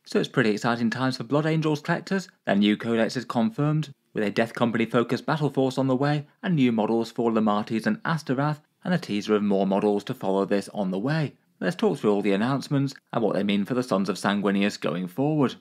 So it's pretty exciting times for Blood Angels collectors. Their new codex is confirmed, with a Death Company focused Battleforce on the way, and new models for Lemartes and Astorath, and a teaser of more models to follow this on the way. Let's talk through all the announcements and what they mean for the Sons of Sanguinius going forward.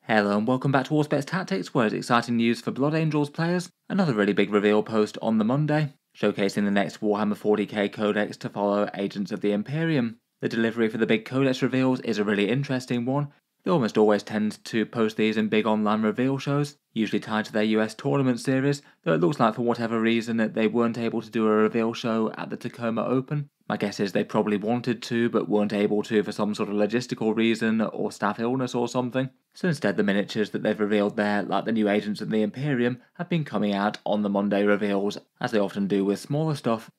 Hello and welcome back to Warspets Tactics, where it's exciting news for Blood Angels players. Another really big reveal post on the Monday, showcasing the next Warhammer 40k codex to follow Agents of the Imperium. The delivery for the big codex reveals is a really interesting one. They almost always tend to post these in big online reveal shows, usually tied to their US tournament series, though it looks like for whatever reason that they weren't able to do a reveal show at the Tacoma Open. My guess is they probably wanted to, but weren't able to for some sort of logistical reason or staff illness or something. So instead the miniatures that they've revealed there, like the new Agents of the Imperium, have been coming out on the Monday reveals, as they often do with smaller stuff.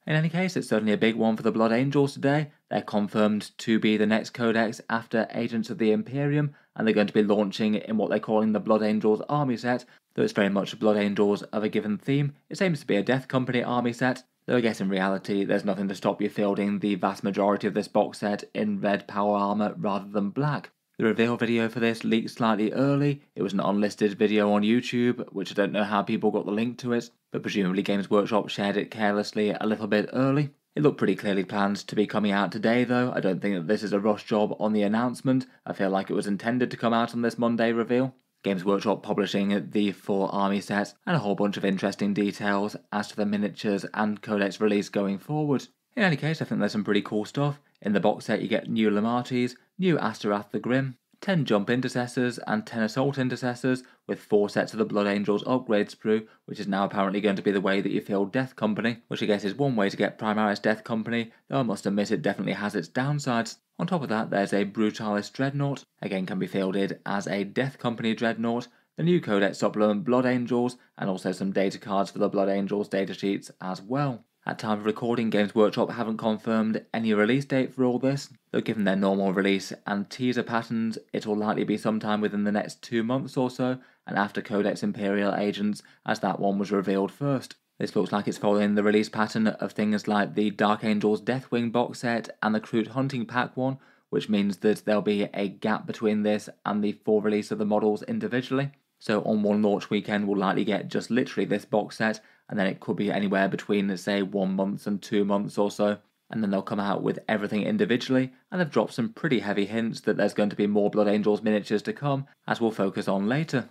In any case, it's certainly a big one for the Blood Angels today. They're confirmed to be the next codex after Agents of the Imperium, and they're going to be launching in what they're calling the Blood Angels army set, though it's very much Blood Angels of a given theme. It seems to be a Death Company army set, though I guess in reality there's nothing to stop you fielding the vast majority of this box set in red power armor rather than black. The reveal video for this leaked slightly early. It was an unlisted video on YouTube, which I don't know how people got the link to it, but presumably Games Workshop shared it carelessly a little bit early. It looked pretty clearly planned to be coming out today though. I don't think that this is a rush job on the announcement. I feel like it was intended to come out on this Monday reveal. Games Workshop publishing the full army set and a whole bunch of interesting details as to the miniatures and codex release going forward. In any case, I think there's some pretty cool stuff. In the box set you get new Lemartes, new Astorath the Grim, 10 Jump Intercessors and 10 Assault Intercessors, with 4 sets of the Blood Angels upgrade sprue, which is now apparently going to be the way that you field Death Company, which I guess is one way to get Primaris Death Company, though I must admit it definitely has its downsides. On top of that there's a Brutalis Dreadnought, again can be fielded as a Death Company Dreadnought, the new Codex Supplement Blood Angels, and also some data cards for the Blood Angels datasheets as well. At time of recording, Games Workshop haven't confirmed any release date for all this, though given their normal release and teaser patterns, it will likely be sometime within the next 2 months or so, and after Codex Imperial Agents, as that one was revealed first. This looks like it's following the release pattern of things like the Dark Angels Deathwing box set and the Kroot Hunting Pack one, which means that there'll be a gap between this and the full release of the models individually. So on one launch weekend we'll likely get just literally this box set, and then it could be anywhere between, let's say, 1 month and 2 months or so, and then they'll come out with everything individually, and they've dropped some pretty heavy hints that there's going to be more Blood Angels miniatures to come, as we'll focus on later.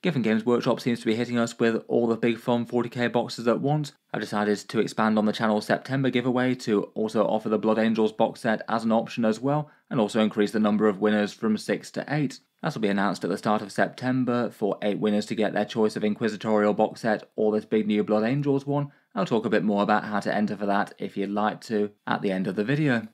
Given Games Workshop seems to be hitting us with all the big fun 40k boxes at once, I've decided to expand on the channel's September giveaway to also offer the Blood Angels box set as an option as well, and also increase the number of winners from 6 to 8. That will be announced at the start of September for 8 winners to get their choice of Inquisitorial box set or this big new Blood Angels one. I'll talk a bit more about how to enter for that if you'd like to at the end of the video.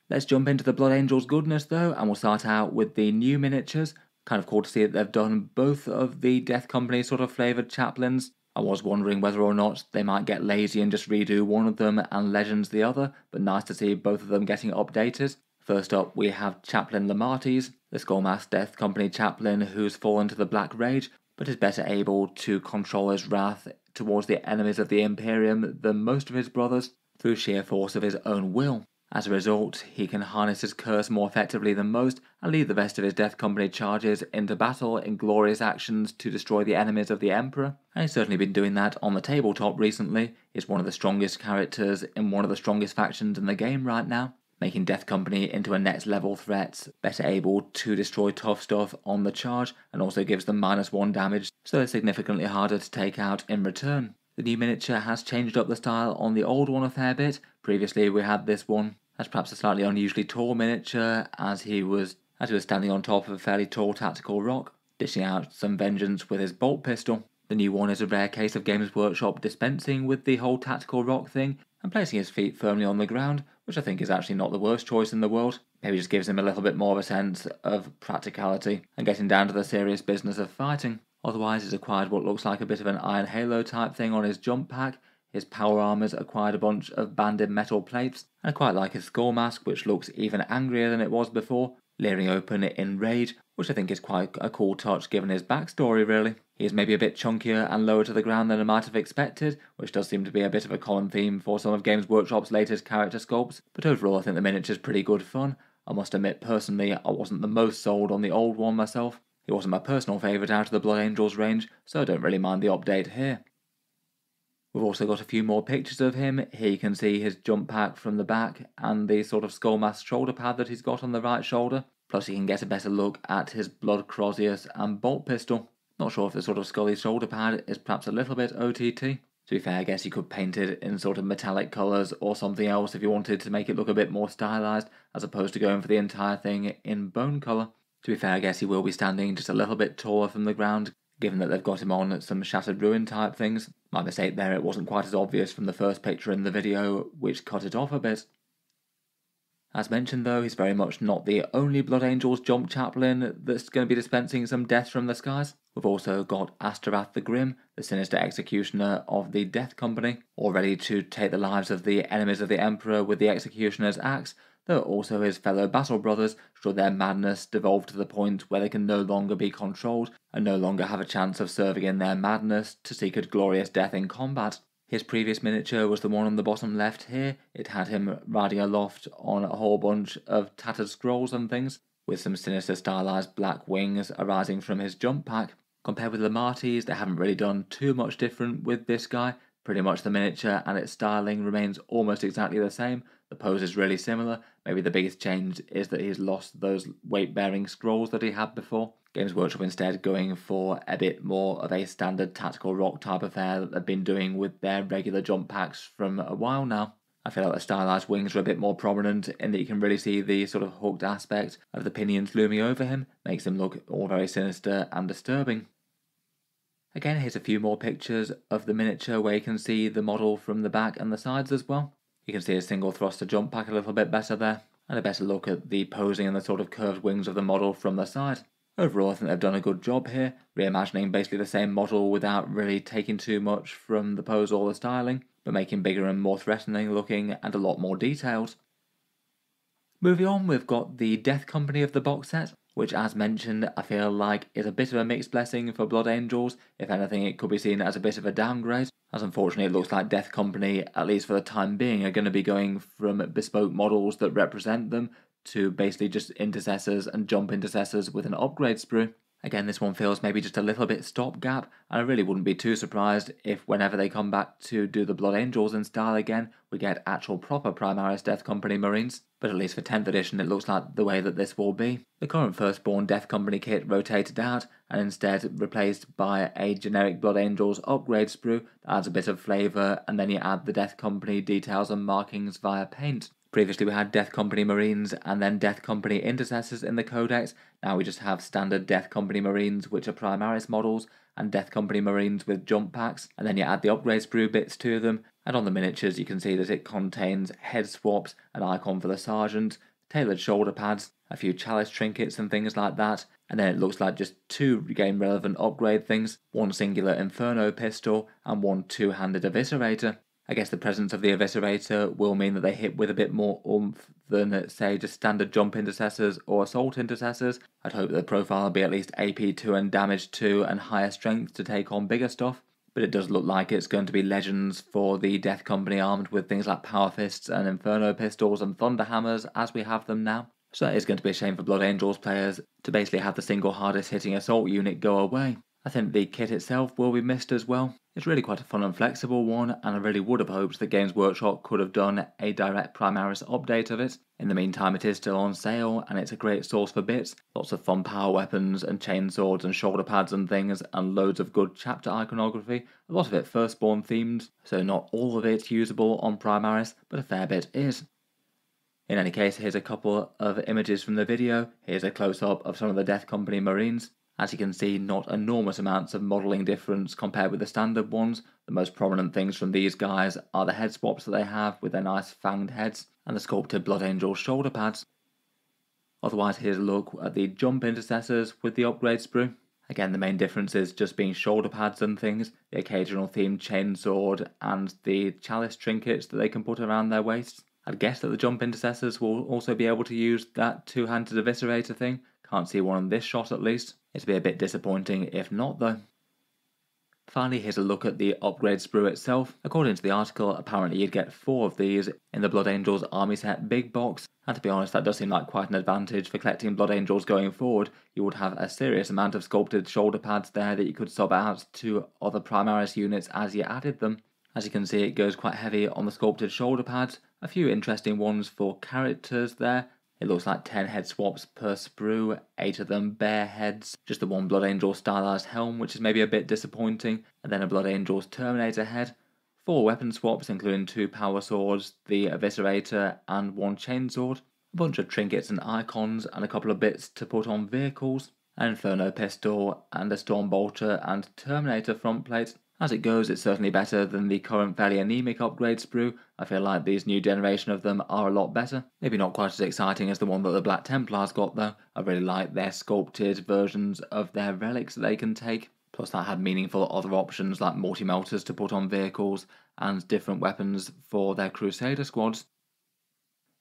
Let's jump into the Blood Angels goodness though, and we'll start out with the new miniatures. Kind of cool to see that they've done both of the Death Company sort of flavoured Chaplains. I was wondering whether or not they might get lazy and just redo one of them and Legends the other, but nice to see both of them getting updated. First up we have Chaplain Lemartes, the Skullmask Death Company Chaplain who's fallen to the Black Rage, but is better able to control his wrath towards the enemies of the Imperium than most of his brothers through sheer force of his own will. As a result, he can harness his curse more effectively than most and lead the rest of his Death Company charges into battle in glorious actions to destroy the enemies of the Emperor, and he's certainly been doing that on the tabletop recently. He's one of the strongest characters in one of the strongest factions in the game right now, making Death Company into a next level threat, better able to destroy tough stuff on the charge, and also gives them -1 damage, so it's significantly harder to take out in return. The new miniature has changed up the style on the old one a fair bit. Previously we had this one as perhaps a slightly unusually tall miniature, as he was standing on top of a fairly tall tactical rock, dishing out some vengeance with his bolt pistol. The new one is a rare case of Games Workshop dispensing with the whole tactical rock thing and placing his feet firmly on the ground, which I think is actually not the worst choice in the world. Maybe just gives him a little bit more of a sense of practicality and getting down to the serious business of fighting. Otherwise he's acquired what looks like a bit of an Iron Halo type thing on his jump pack. His power armor's acquired a bunch of banded metal plates, and I quite like his skull mask, which looks even angrier than it was before, leering open in rage, which I think is quite a cool touch given his backstory really. He is maybe a bit chunkier and lower to the ground than I might have expected, which does seem to be a bit of a common theme for some of Games Workshop's latest character sculpts, but overall I think the miniature's pretty good fun. I must admit personally I wasn't the most sold on the old one myself. It wasn't my personal favourite out of the Blood Angels range, so I don't really mind the update here. We've also got a few more pictures of him. Here you can see his jump pack from the back and the sort of skull mask shoulder pad that he's got on the right shoulder. Plus you can get a better look at his Blood Crozius and bolt pistol. Not sure if the sort of scully shoulder pad is perhaps a little bit OTT. To be fair, I guess you could paint it in sort of metallic colours or something else if you wanted to make it look a bit more stylised, as opposed to going for the entire thing in bone colour. To be fair, I guess he will be standing just a little bit taller from the ground, given that they've got him on some Shattered Ruin type things. My mistake there, it wasn't quite as obvious from the first picture in the video, which cut it off a bit. As mentioned though, he's very much not the only Blood Angels jump chaplain that's going to be dispensing some death from the skies. We've also got Astorath the Grim, the sinister executioner of the Death Company, all ready to take the lives of the enemies of the Emperor with the executioner's axe, though also his fellow battle brothers should their madness devolve to the point where they can no longer be controlled and no longer have a chance of serving in their madness to seek a glorious death in combat. His previous miniature was the one on the bottom left here. It had him riding aloft on a whole bunch of tattered scrolls and things, with some sinister stylized black wings arising from his jump pack. Compared with Lemartes, they haven't really done too much different with this guy. Pretty much the miniature and its styling remains almost exactly the same. The pose is really similar. Maybe the biggest change is that he's lost those weight-bearing scrolls that he had before. Games Workshop instead going for a bit more of a standard tactical rock type affair that they've been doing with their regular jump packs from a while now. I feel like the stylized wings are a bit more prominent in that you can really see the sort of hooked aspect of the pinions looming over him. Makes him look all very sinister and disturbing. Again, here's a few more pictures of the miniature where you can see the model from the back and the sides as well. You can see a single thruster jump pack a little bit better there, and a better look at the posing and the sort of curved wings of the model from the side. Overall, I think they've done a good job here, reimagining basically the same model without really taking too much from the pose or the styling, but making bigger and more threatening looking and a lot more detailed. Moving on, we've got the Death Company of the box set, which as mentioned I feel like is a bit of a mixed blessing for Blood Angels. If anything, it could be seen as a bit of a downgrade, as unfortunately it looks like Death Company, at least for the time being, are going to be going from bespoke models that represent them to basically just intercessors and jump intercessors with an upgrade sprue. Again, this one feels maybe just a little bit stopgap, and I really wouldn't be too surprised if whenever they come back to do the Blood Angels in style again, we get actual proper Primaris Death Company Marines. But at least for 10th edition it looks like the way that this will be. The current Firstborn Death Company kit rotated out and instead replaced by a generic Blood Angels upgrade sprue that adds a bit of flavour, and then you add the Death Company details and markings via paint. Previously we had Death Company Marines and then Death Company Intercessors in the Codex. Now we just have standard Death Company Marines, which are Primaris models, and Death Company Marines with jump packs, and then you add the upgrade sprue bits to them. And on the miniatures you can see that it contains head swaps, an icon for the Sergeant, tailored shoulder pads, a few chalice trinkets and things like that, and then it looks like just two game relevant upgrade things, one singular Inferno pistol and one two-handed Eviscerator. I guess the presence of the Eviscerator will mean that they hit with a bit more oomph than, say, just standard jump intercessors or assault intercessors. I'd hope that the profile will be at least AP 2 and damage 2 and higher strength to take on bigger stuff. But it does look like it's going to be legends for the Death Company armed with things like Power Fists and Inferno Pistols and Thunder Hammers as we have them now. So that is going to be a shame for Blood Angels players to basically have the single hardest hitting assault unit go away. I think the kit itself will be missed as well. It's really quite a fun and flexible one, and I really would have hoped that Games Workshop could have done a direct Primaris update of it. In the meantime, it is still on sale, and it's a great source for bits. Lots of fun power weapons and chainswords and shoulder pads and things, and loads of good chapter iconography. A lot of it Firstborn themed, so not all of it usable on Primaris, but a fair bit is. In any case, here's a couple of images from the video. Here's a close-up of some of the Death Company Marines. As you can see, not enormous amounts of modelling difference compared with the standard ones. The most prominent things from these guys are the head swaps that they have with their nice fanged heads, and the sculpted Blood Angel shoulder pads. Otherwise, here's a look at the jump intercessors with the upgrade sprue. Again, the main difference is just being shoulder pads and things, the occasional themed chainsword and the chalice trinkets that they can put around their waists. I'd guess that the jump intercessors will also be able to use that two-handed eviscerator thing. Can't see one on this shot at least. It'd be a bit disappointing if not though. Finally, here's a look at the upgrade sprue itself. According to the article, apparently you'd get 4 of these in the Blood Angels army set big box, and to be honest that does seem like quite an advantage for collecting Blood Angels going forward. You would have a serious amount of sculpted shoulder pads there that you could sub out to other Primaris units as you added them. As you can see, it goes quite heavy on the sculpted shoulder pads, a few interesting ones for characters there. It looks like 10 head swaps per sprue, 8 of them bare heads, just the one Blood Angel stylized helm, which is maybe a bit disappointing, and then a Blood Angel's Terminator head, 4 weapon swaps including 2 power swords, the Eviscerator and 1 chainsword, a bunch of trinkets and icons and a couple of bits to put on vehicles, an Inferno pistol and a Stormbolter and Terminator front plate. As it goes, it's certainly better than the current fairly anemic upgrade sprue. I feel like these new generation of them are a lot better. Maybe not quite as exciting as the one that the Black Templars got though. I really like their sculpted versions of their relics that they can take. Plus that had meaningful other options like multi-melters to put on vehicles and different weapons for their Crusader squads.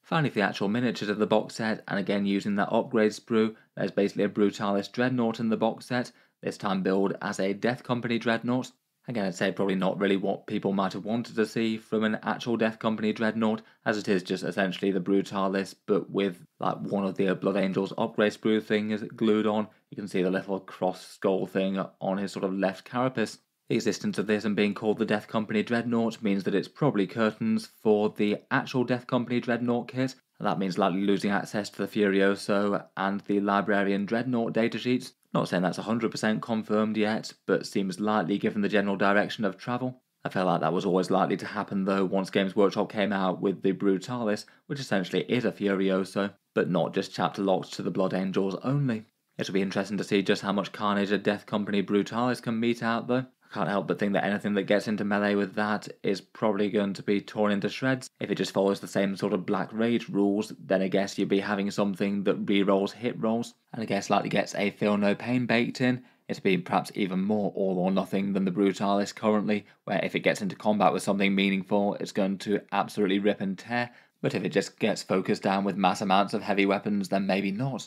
Finally, for the actual miniatures of the box set, and again using that upgrade sprue, there's basically a Brutalis Dreadnought in the box set, this time billed as a Death Company Dreadnought. Again, I'd say probably not really what people might have wanted to see from an actual Death Company Dreadnought, as it is just essentially the Brutalis, but with like one of the Blood Angels upgrade sprue things glued on. You can see the little cross skull thing on his sort of left carapace. The existence of this and being called the Death Company Dreadnought means that it's probably curtains for the actual Death Company Dreadnought kit, and that means likely losing access to the Furioso and the Librarian Dreadnought datasheets. Not saying that's 100% confirmed yet, but seems likely given the general direction of travel. I felt like that was always likely to happen though once Games Workshop came out with the Brutalis, which essentially is a Furioso, but not just chapter locked to the Blood Angels only. It'll be interesting to see just how much carnage a Death Company Brutalis can mete out though. I can't help but think that anything that gets into melee with that is probably going to be torn into shreds. If it just follows the same sort of Black Rage rules, then I guess you'd be having something that re-rolls hit rolls, and I guess likely gets a feel no pain baked in. It'd be perhaps even more all or nothing than the Brutalis currently, where if it gets into combat with something meaningful, it's going to absolutely rip and tear, but if it just gets focused down with mass amounts of heavy weapons, then maybe not.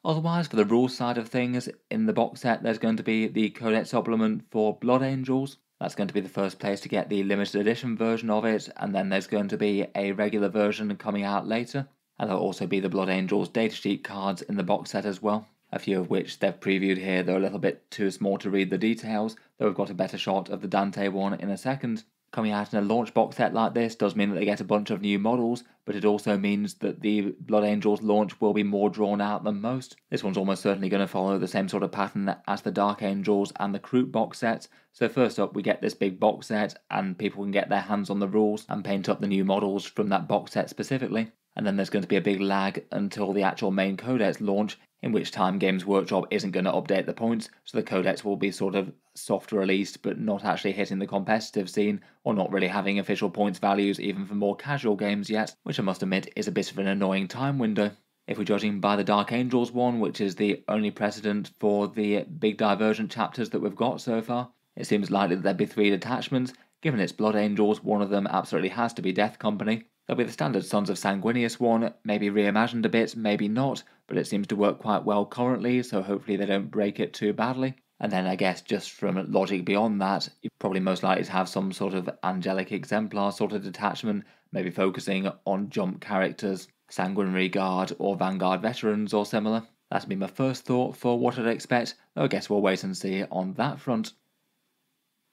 Otherwise, for the rules side of things, in the box set there's going to be the Codex Supplement for Blood Angels. That's going to be the first place to get the limited edition version of it, and then there's going to be a regular version coming out later. And there'll also be the Blood Angels datasheet cards in the box set as well, a few of which they've previewed here. They're a little bit too small to read the details, though we've got a better shot of the Dante one in a second. Coming out in a launch box set like this does mean that they get a bunch of new models, but it also means that the Blood Angels launch will be more drawn out than most. This one's almost certainly going to follow the same sort of pattern as the Dark Angels and the Kroot box sets. So first up we get this big box set and people can get their hands on the rules and paint up the new models from that box set specifically. And then there's going to be a big lag until the actual main codex launch, in which time Games Workshop isn't going to update the points, so the codex will be sort of soft released but not actually hitting the competitive scene, or not really having official points values even for more casual games yet, which I must admit is a bit of an annoying time window. If we're judging by the Dark Angels one, which is the only precedent for the big divergent chapters that we've got so far, it seems likely that there'd be 3 detachments. Given it's Blood Angels, one of them absolutely has to be Death Company. There'll be the standard Sons of Sanguinius one, maybe reimagined a bit, maybe not, but it seems to work quite well currently, so hopefully they don't break it too badly. And then I guess just from logic beyond that, you're probably most likely to have some sort of angelic exemplar sort of detachment, maybe focusing on jump characters, Sanguinary Guard or Vanguard veterans or similar. That'd be my first thought for what I'd expect, though I guess we'll wait and see on that front.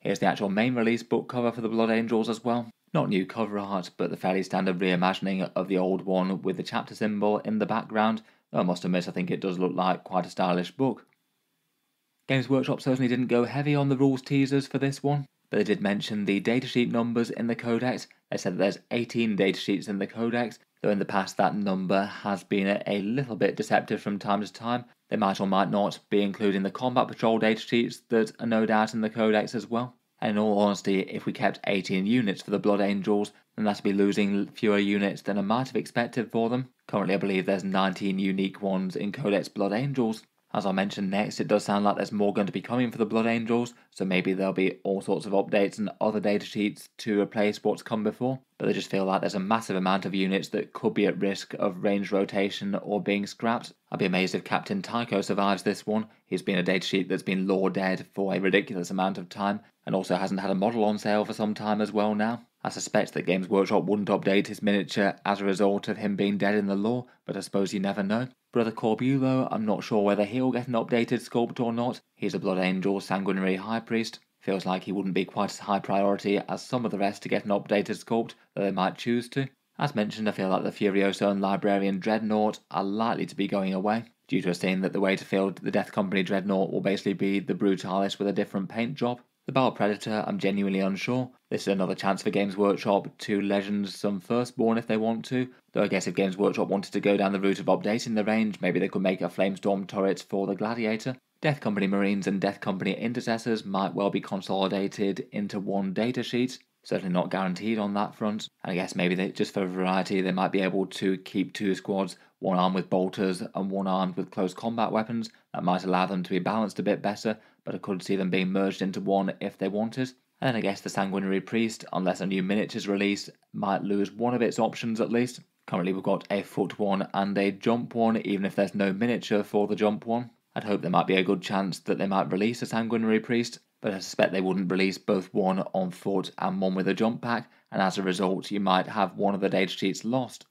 Here's the actual main release book cover for the Blood Angels as well. Not new cover art, but the fairly standard reimagining of the old one with the chapter symbol in the background, though I must admit I think it does look like quite a stylish book. Games Workshop certainly didn't go heavy on the rules teasers for this one, but they did mention the datasheet numbers in the codex. They said that there's 18 datasheets in the codex, though in the past that number has been a little bit deceptive from time to time. They might or might not be including the combat patrol datasheets that are no doubt in the codex as well. And in all honesty, if we kept 18 units for the Blood Angels, then that'd be losing fewer units than I might have expected for them. Currently I believe there's 19 unique ones in Codex Blood Angels. As I mentioned next, it does sound like there's more going to be coming for the Blood Angels, so maybe there'll be all sorts of updates and other datasheets to replace what's come before, but I just feel like there's a massive amount of units that could be at risk of range rotation or being scrapped. I'd be amazed if Captain Tycho survives this one. He's been a datasheet that's been lore dead for a ridiculous amount of time, and also hasn't had a model on sale for some time as well now. I suspect that Games Workshop wouldn't update his miniature as a result of him being dead in the lore, but I suppose you never know. Brother Corbulo, I'm not sure whether he'll get an updated sculpt or not. He's a Blood Angel Sanguinary High Priest. Feels like he wouldn't be quite as high priority as some of the rest to get an updated sculpt, though they might choose to. As mentioned, I feel like the Furioso and Librarian Dreadnought are likely to be going away, due to us seeing that the way to field the Death Company Dreadnought will basically be the Brutalis with a different paint job. The Battle Predator, I'm genuinely unsure. This is another chance for Games Workshop to legend some Firstborn if they want to, though I guess if Games Workshop wanted to go down the route of updating the range, maybe they could make a Flamestorm turret for the Gladiator. Death Company Marines and Death Company Intercessors might well be consolidated into one datasheet. Certainly not guaranteed on that front, and I guess maybe just for variety they might be able to keep two squads, one armed with bolters and one armed with close combat weapons. That might allow them to be balanced a bit better, but I could see them being merged into one if they wanted. And then I guess the Sanguinary Priest, unless a new miniature's released, might lose one of its options at least. Currently we've got a foot one and a jump one, even if there's no miniature for the jump one. I'd hope there might be a good chance that they might release a Sanguinary Priest, but I suspect they wouldn't release both one on foot and one with a jump pack, and as a result you might have one of the datasheets lost.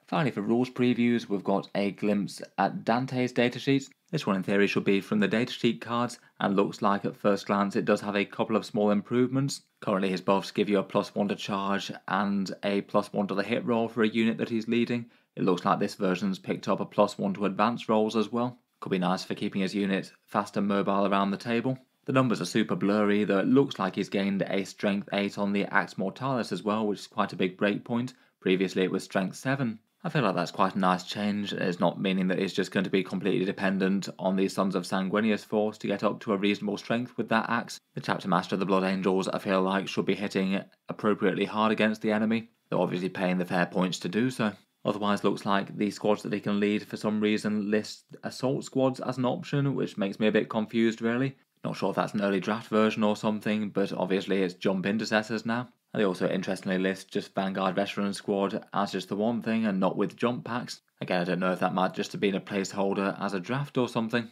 Finally, for rules previews, we've got a glimpse at Dante's datasheet. This one in theory should be from the datasheet cards, and looks like at first glance it does have a couple of small improvements. Currently his buffs give you a +1 to charge and a +1 to the hit roll for a unit that he's leading. It looks like this version's picked up a +1 to advance rolls as well. Could be nice for keeping his unit fast and mobile around the table. The numbers are super blurry, though it looks like he's gained a strength 8 on the Axe Mortalis as well, which is quite a big breakpoint. Previously it was strength 7. I feel like that's quite a nice change. It's not meaning that he's just going to be completely dependent on the Sons of Sanguinius force to get up to a reasonable strength with that axe. The Chapter Master of the Blood Angels I feel like should be hitting appropriately hard against the enemy, though obviously paying the fair points to do so. Otherwise looks like the squads that he can lead for some reason list assault squads as an option, which makes me a bit confused really. Not sure if that's an early draft version or something, but obviously it's jump intercessors now. And they also interestingly list just Vanguard Veteran Squad as just the one thing and not with jump packs. Again, I don't know if that might just have been a placeholder as a draft or something.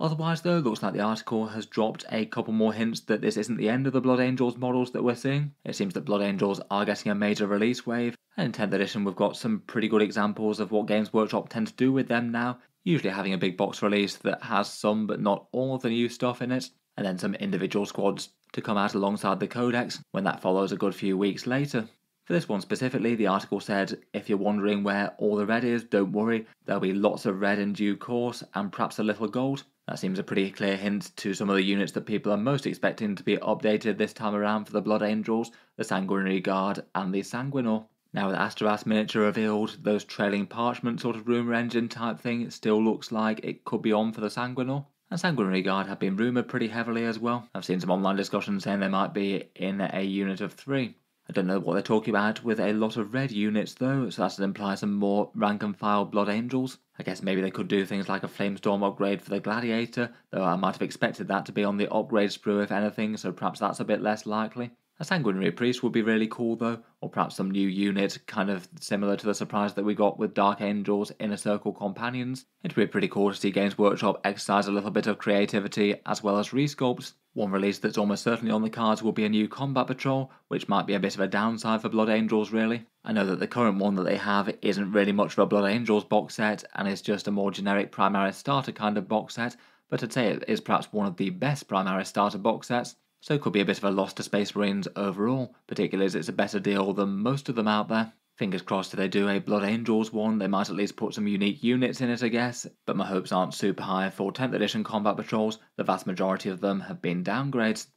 Otherwise though, looks like the article has dropped a couple more hints that this isn't the end of the Blood Angels models that we're seeing. It seems that Blood Angels are getting a major release wave, and in 10th edition we've got some pretty good examples of what Games Workshop tend to do with them now, usually having a big box release that has some but not all of the new stuff in it, and then some individual squads to come out alongside the Codex when that follows a good few weeks later. For this one specifically, the article said, if you're wondering where all the red is, don't worry, there'll be lots of red in due course and perhaps a little gold. That seems a pretty clear hint to some of the units that people are most expecting to be updated this time around for the Blood Angels, the Sanguinary Guard and the Sanguinor. Now with Astorath miniature revealed, those trailing parchment sort of rumour engine type thing, it still looks like it could be on for the Sanguinor. And Sanguinary Guard have been rumoured pretty heavily as well. I've seen some online discussions saying they might be in a unit of 3. I don't know what they're talking about with a lot of red units though, so that implies some more rank and file Blood Angels. I guess maybe they could do things like a Flamestorm upgrade for the Gladiator, though I might have expected that to be on the upgrade sprue if anything, so perhaps that's a bit less likely. A Sanguinary Priest would be really cool though, or perhaps some new unit, kind of similar to the surprise that we got with Dark Angels Inner Circle Companions. It'd be pretty cool to see Games Workshop exercise a little bit of creativity as well as resculpts. One release that's almost certainly on the cards will be a new Combat Patrol, which might be a bit of a downside for Blood Angels really. I know that the current one that they have isn't really much of a Blood Angels box set, and is just a more generic Primaris starter kind of box set, but I'd say it is perhaps one of the best Primaris starter box sets. So it could be a bit of a loss to Space Marines overall, particularly as it's a better deal than most of them out there. Fingers crossed if they do a Blood Angels one, they might at least put some unique units in it I guess, but my hopes aren't super high for 10th edition Combat Patrols, the vast majority of them have been downgrades.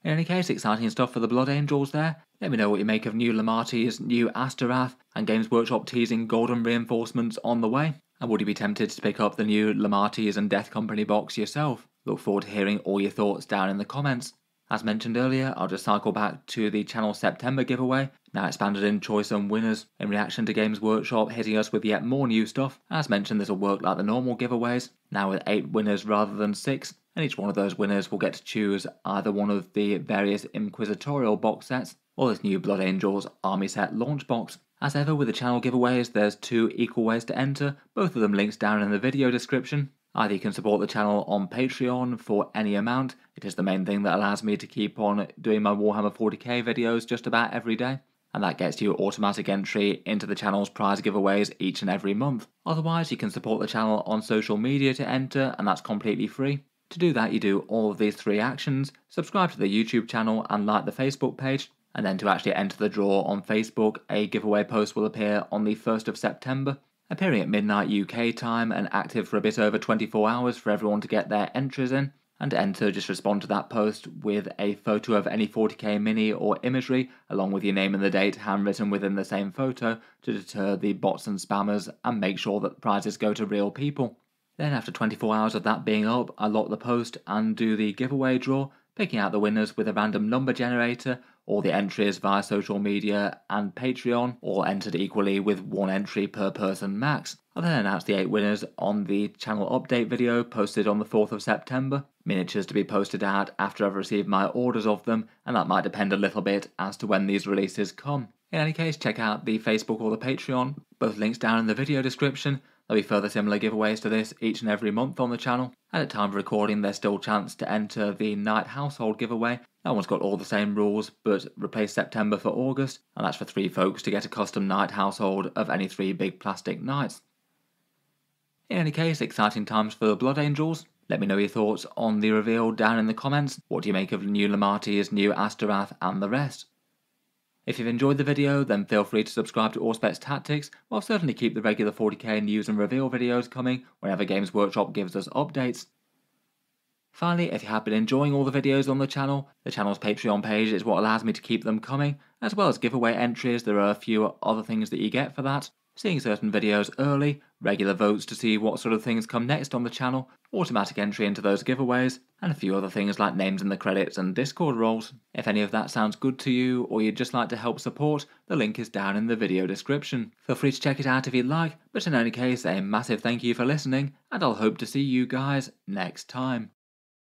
In any case, exciting stuff for the Blood Angels there. Let me know what you make of new Lemartes, new Astorath, and Games Workshop teasing golden reinforcements on the way. And would you be tempted to pick up the new Lemartes and Death Company box yourself? Look forward to hearing all your thoughts down in the comments. As mentioned earlier, I'll just cycle back to the channel September giveaway, now expanded in choice and winners, in reaction to Games Workshop hitting us with yet more new stuff. As mentioned, this will work like the normal giveaways, now with 8 winners rather than 6, and each one of those winners will get to choose either one of the various Inquisitorial box sets, or this new Blood Angels Army Set launch box. As ever with the channel giveaways, there's 2 equal ways to enter, both of them links down in the video description. Either you can support the channel on Patreon for any amount, it is the main thing that allows me to keep on doing my Warhammer 40k videos just about every day, and that gets you automatic entry into the channel's prize giveaways each and every month. Otherwise, you can support the channel on social media to enter, and that's completely free. To do that, you do all of these 3 actions: subscribe to the YouTube channel and like the Facebook page, and then to actually enter the draw on Facebook, a giveaway post will appear on the 1st of September. Appearing at midnight UK time and active for a bit over 24 hours for everyone to get their entries in. And to enter, just respond to that post with a photo of any 40k mini or imagery, along with your name and the date handwritten within the same photo to deter the bots and spammers and make sure that the prizes go to real people. Then after 24 hours of that being up, I lock the post and do the giveaway draw, picking out the winners with a random number generator. All the entries via social media and Patreon, all entered equally with 1 entry per person max. I'll then announce the 8 winners on the channel update video posted on the 4th of September. Miniatures to be posted out after I've received my orders of them, and that might depend a little bit as to when these releases come. In any case, check out the Facebook or the Patreon, both links down in the video description. There'll be further similar giveaways to this each and every month on the channel, and at time of recording there's still a chance to enter the Night Household giveaway. That one's got all the same rules, but replace September for August, and that's for 3 folks to get a custom Night Household of any 3 big plastic knights. In any case, exciting times for the Blood Angels. Let me know your thoughts on the reveal down in the comments. What do you make of the new Lemartes, new Astorath, and the rest? If you've enjoyed the video, then feel free to subscribe to Auspex Tactics. I'll certainly keep the regular 40k news and reveal videos coming whenever Games Workshop gives us updates. Finally, if you have been enjoying all the videos on the channel's Patreon page is what allows me to keep them coming, as well as giveaway entries. There are a few other things that you get for that. Seeing certain videos early, regular votes to see what sort of things come next on the channel, automatic entry into those giveaways, and a few other things like names in the credits and Discord roles. If any of that sounds good to you, or you'd just like to help support, the link is down in the video description. Feel free to check it out if you'd like, but in any case, a massive thank you for listening, and I'll hope to see you guys next time.